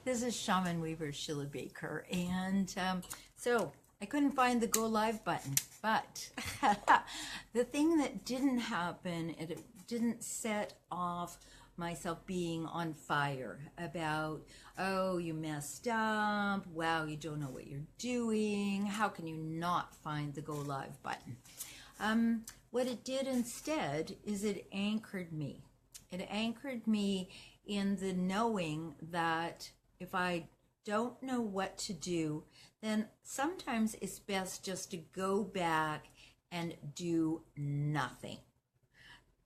This is Shaman Weaver, Sheila Baker, and so I couldn't find the go live button, but the thing that didn't happen, it didn't set off myself being on fire about, oh, you messed up, wow, you don't know what you're doing, how can you not find the go live button? What it did instead is it anchored me. It anchored me in the knowing that if I don't know what to do, then sometimes it's best just to go back and do nothing.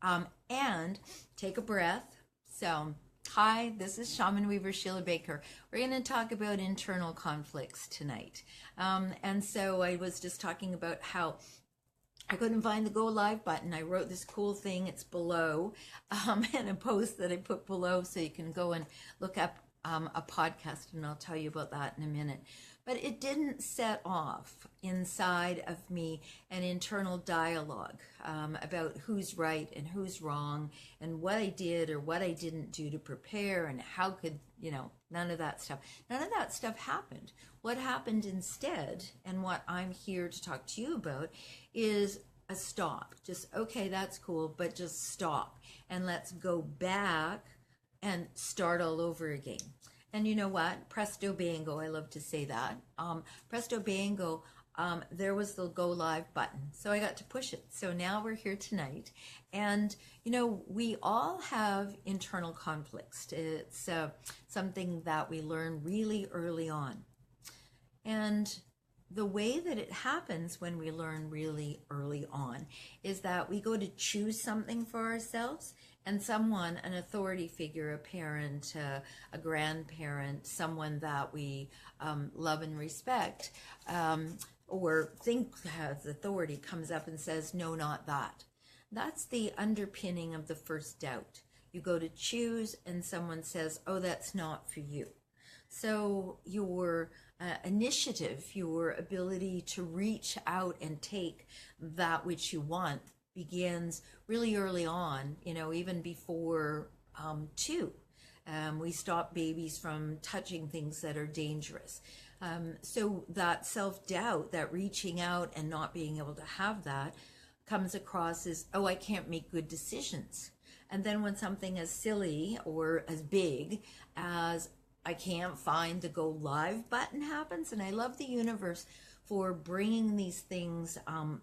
And take a breath. So, hi, this is Shaman Weaver, Sheila Baker. We're going to talk about internal conflicts tonight. And so I was just talking about how I couldn't find the go live button. I wrote this cool thing, it's below, and a post that I put below, so you can go and look up a podcast, and I'll tell you about that in a minute. But it didn't set off inside of me an internal dialogue about who's right and who's wrong and what I did or what I didn't do to prepare and how could, none of that stuff. None of that stuff happened. What happened instead, and what I'm here to talk to you about, is a stop. Just, okay, that's cool, but just stop. And let's go back and start all over again. And you know what? Presto bango, I love to say that. Presto bango, there was the go live button. So I got to push it. So now we're here tonight. And, we all have internal conflicts. It's something that we learn really early on. And the way that it happens when we learn really early on is that we go to choose something for ourselves, and someone, an authority figure, a parent, a grandparent, someone that we love and respect, or think has authority, comes up and says, no, not that. That's the underpinning of the first doubt. You go to choose and someone says, oh, that's not for you. So your initiative, your ability to reach out and take that which you want begins really early on, even before 2. We stop babies from touching things that are dangerous. So that self-doubt, that reaching out and not being able to have that, comes across as, oh, I can't make good decisions. And then when something as silly or as big as I can't find the go live button happens, and I love the universe for bringing these things on,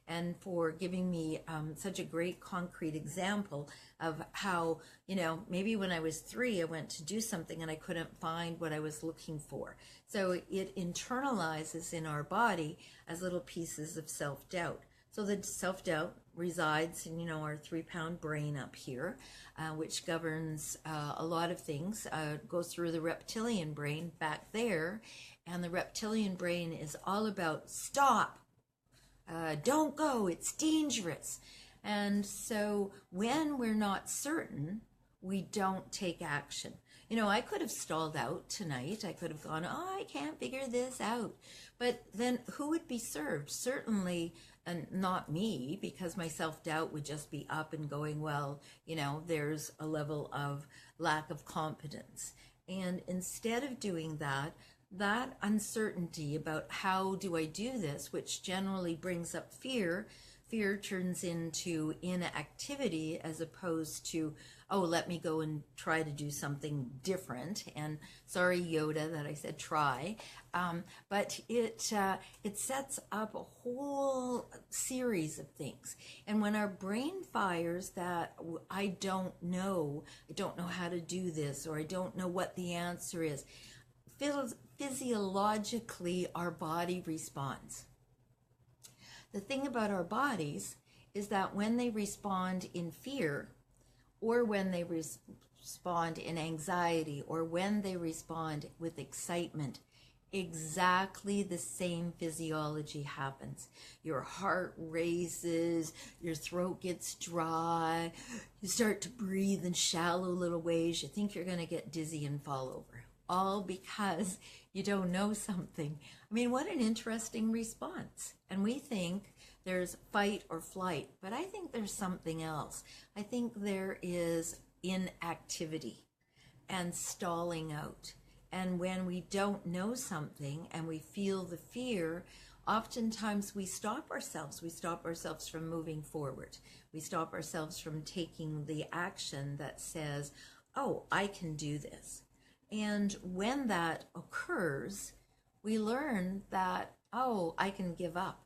and for giving me such a great concrete example of how, maybe when I was 3, I went to do something and I couldn't find what I was looking for. So it internalizes in our body as little pieces of self-doubt. So the self-doubt resides in, our 3-pound brain up here, which governs a lot of things. It goes through the reptilian brain back there, and the reptilian brain is all about stop, don't go, it's dangerous. And so when we're not certain, we don't take action. I could have stalled out tonight. I could have gone, oh, I can't figure this out. But then who would be served? Certainly and not me, because my self-doubt would just be up and going, well, there's a level of lack of confidence. And instead of doing that, that uncertainty about how do I do this, which generally brings up fear turns into inactivity as opposed to, oh, let me go and try to do something different. And sorry, Yoda, that I said try. But it sets up a whole series of things. And when our brain fires that I don't know how to do this, or I don't know what the answer is, physiologically our body responds. The thing about our bodies is that when they respond in fear, or when they respond in anxiety, or when they respond with excitement, exactly the same physiology happens. Your heart raises, your throat gets dry, you start to breathe in shallow little ways, you think you're going to get dizzy and fall over. All because you don't know something. I mean, what an interesting response. And we think there's fight or flight, but I think there's something else. I think there is inactivity. and stalling out. And when we don't know something and we feel the fear, oftentimes we stop ourselves. We stop ourselves from moving forward. We stop ourselves from taking the action that says, oh, I can do this. And when that occurs, we learn that, oh, I can give up.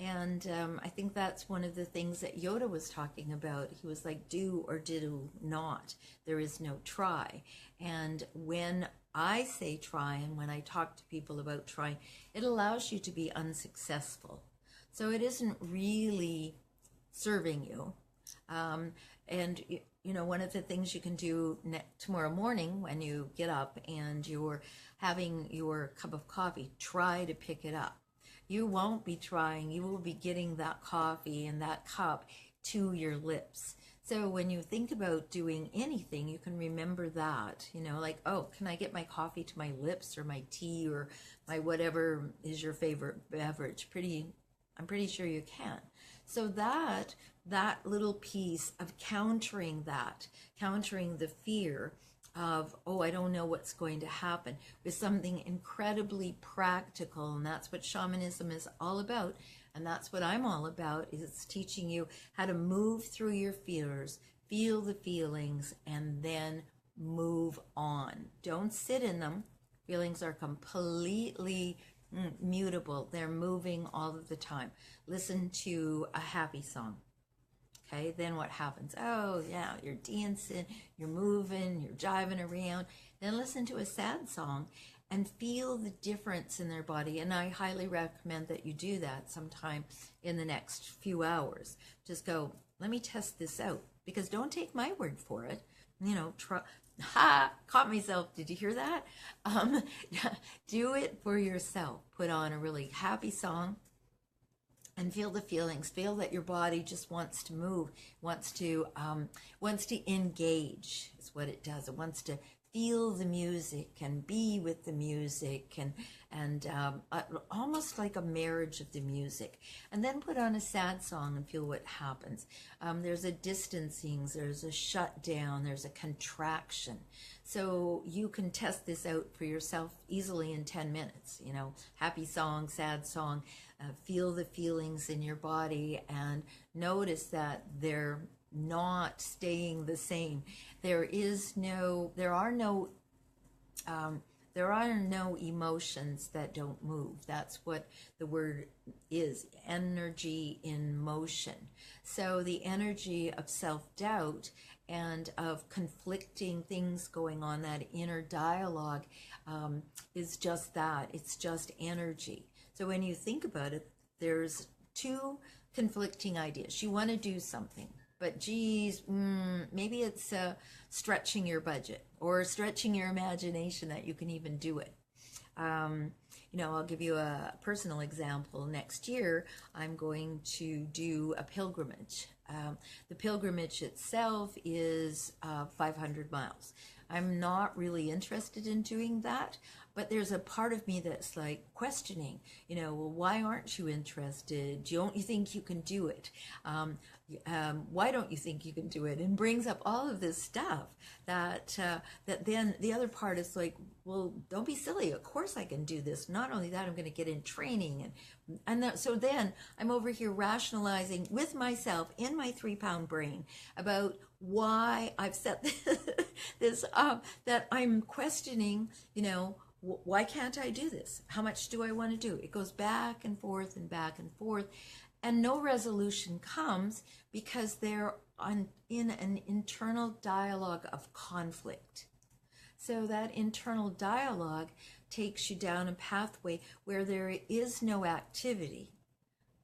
And I think that's one of the things that Yoda was talking about. He was like, do or do not. There is no try. And when I say try, and when I talk to people about trying, it allows you to be unsuccessful. So it isn't really serving you. And you know, one of the things you can do tomorrow morning when you get up and you're having your cup of coffee, try to pick it up. You won't be trying, you will be getting that coffee and that cup to your lips. So when you think about doing anything, you can remember that, you know, like, oh, can I get my coffee to my lips, or my tea, or my whatever is your favorite beverage? I'm pretty sure you can. So that little piece of countering the fear of, oh, I don't know what's going to happen, with something incredibly practical. And that's what shamanism is all about. And that's what I'm all about, is it's teaching you how to move through your fears, feel the feelings, and then move on. Don't sit in them. Feelings are completely mutable. They're moving all of the time. Listen to a happy song. Okay, then what happens? Oh, yeah, you're dancing, you're moving, you're jiving around. Then listen to a sad song and feel the difference in their body. And I highly recommend that you do that sometime in the next few hours. Just go, let me test this out. Because don't take my word for it. You know, caught myself. Did you hear that? Do it for yourself. Put on a really happy song and feel the feelings. Feel that your body just wants to move, wants to engage. Is what it does. It wants to feel the music and be with the music, and almost like a marriage of the music. And then put on a sad song and feel what happens. There's a distancing, there's a shutdown, there's a contraction. So you can test this out for yourself easily in 10 minutes. You know, happy song, sad song. Feel the feelings in your body and notice that they're not staying the same. There are no emotions that don't move. That's what the word is, energy in motion. So the energy of self-doubt and of conflicting things going on, that inner dialogue, is just that. It's just energy. So when you think about it, there's two conflicting ideas. You want to do something, but geez, maybe it's stretching your budget or stretching your imagination that you can even do it. You know, I'll give you a personal example. Next year, I'm going to do a pilgrimage. The pilgrimage itself is 500 miles. I'm not really interested in doing that, but there's a part of me that's like questioning, you know, well, why aren't you interested? Don't you think you can do it? Why don't you think you can do it? And brings up all of this stuff that then the other part is like, well, don't be silly. Of course I can do this. Not only that, I'm going to get in training. So then I'm over here rationalizing with myself in my 3-pound brain about why I've set this up, that I'm questioning, you know, why can't I do this? How much do I want to do? It goes back and forth and back and forth. And no resolution comes because they're in an internal dialogue of conflict. So that internal dialogue takes you down a pathway where there is no activity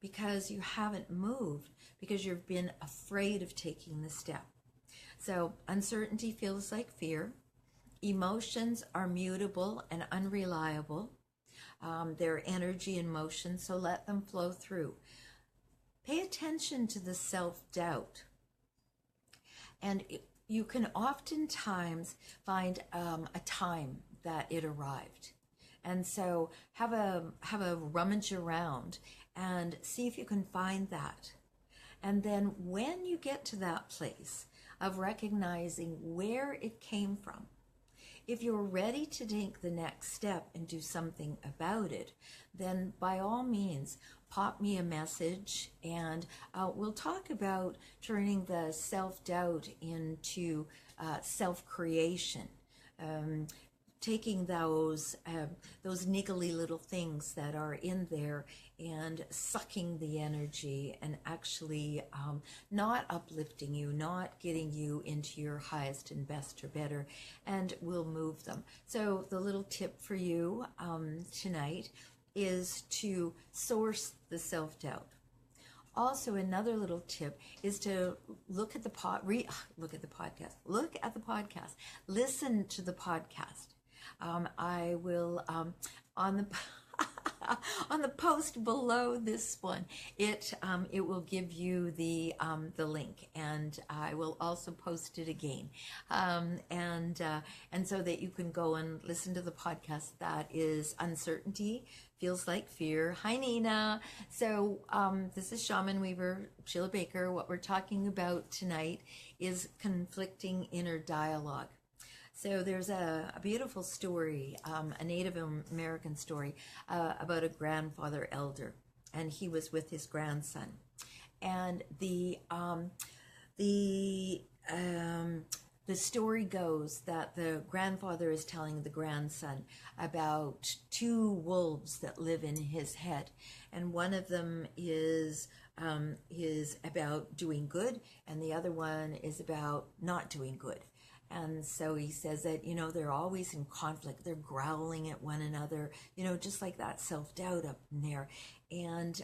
because you haven't moved, because you've been afraid of taking the step. So uncertainty feels like fear. Emotions are mutable and unreliable. They're energy and motion, so let them flow through. Pay attention to the self-doubt. And you can oftentimes find a time that it arrived. And so have a rummage around and see if you can find that. And then when you get to that place of recognizing where it came from, if you're ready to take the next step and do something about it, then by all means, pop me a message, and we'll talk about turning the self-doubt into self-creation. Taking those niggly little things that are in there and sucking the energy and actually not uplifting you, not getting you into your highest and best or better, and we'll move them. So the little tip for you tonight is to source the self-doubt. Also, another little tip is to look at the podcast, listen to the podcast. I will on the on the post below this one, it will give you the link, and I will also post it again, and so that you can go and listen to the podcast. That is Uncertainty Feels Like Fear. Hi, Nina. So this is Shaman Weaver, Sheila Baker. What we're talking about tonight is conflicting inner dialogue. So there's a beautiful story, a Native American story about a grandfather elder, and he was with his grandson, and the story goes that the grandfather is telling the grandson about two wolves that live in his head, and one of them is about doing good, and the other one is about not doing good. And so he says that, they're always in conflict. They're growling at one another, just like that self-doubt up in there. And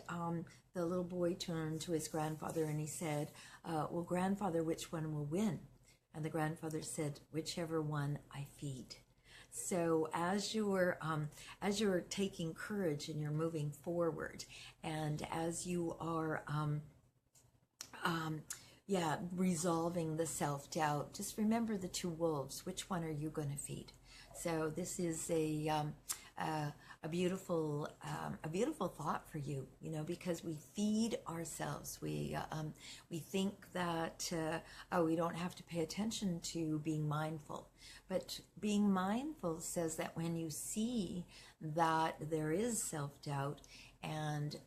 the little boy turned to his grandfather and he said, well, grandfather, which one will win? And the grandfather said, whichever one I feed. So as you're taking courage and you're moving forward, and as you are resolving the self-doubt, just remember the two wolves. Which one are you going to feed? So this is a beautiful thought for you, because we feed ourselves. We think that we don't have to pay attention to being mindful, but being mindful says that when you see that there is self-doubt and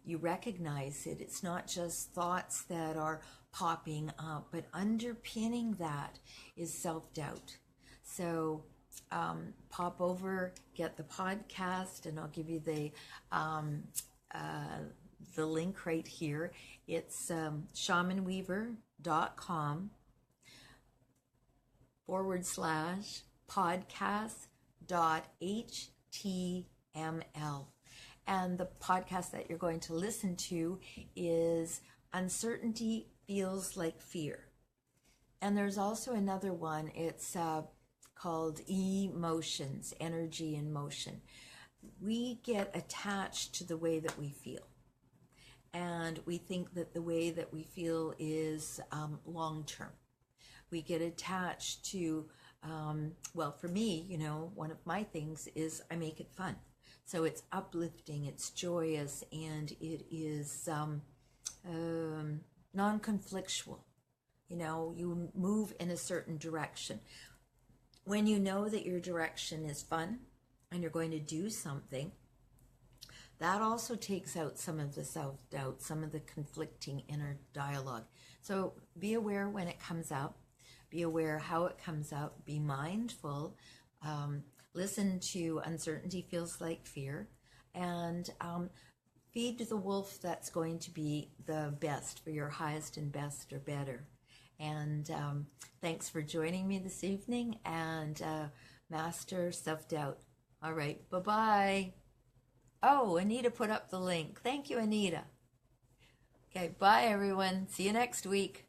you recognize it, it's not just thoughts that are popping up, but underpinning that is self-doubt. So pop over, get the podcast, and I'll give you the link right here. It's shamanweaver.com/podcast.html. And the podcast that you're going to listen to is Uncertainty Feels Like Fear. And there's also another one. It's called Emotions, Energy in Motion. We get attached to the way that we feel. And we think that the way that we feel is long-term. We get attached to, for me, one of my things is I make it fun. So it's uplifting, it's joyous, and it is non-conflictual. You move in a certain direction. When you know that your direction is fun and you're going to do something, that also takes out some of the self-doubt, some of the conflicting inner dialogue. So be aware when it comes up. Be aware how it comes up. Be mindful. Listen to Uncertainty Feels Like Fear, and feed the wolf that's going to be the best for your highest and best or better. And thanks for joining me this evening, and master self-doubt. All right, bye-bye. Oh, Anita put up the link. Thank you, Anita. Okay, bye, everyone. See you next week.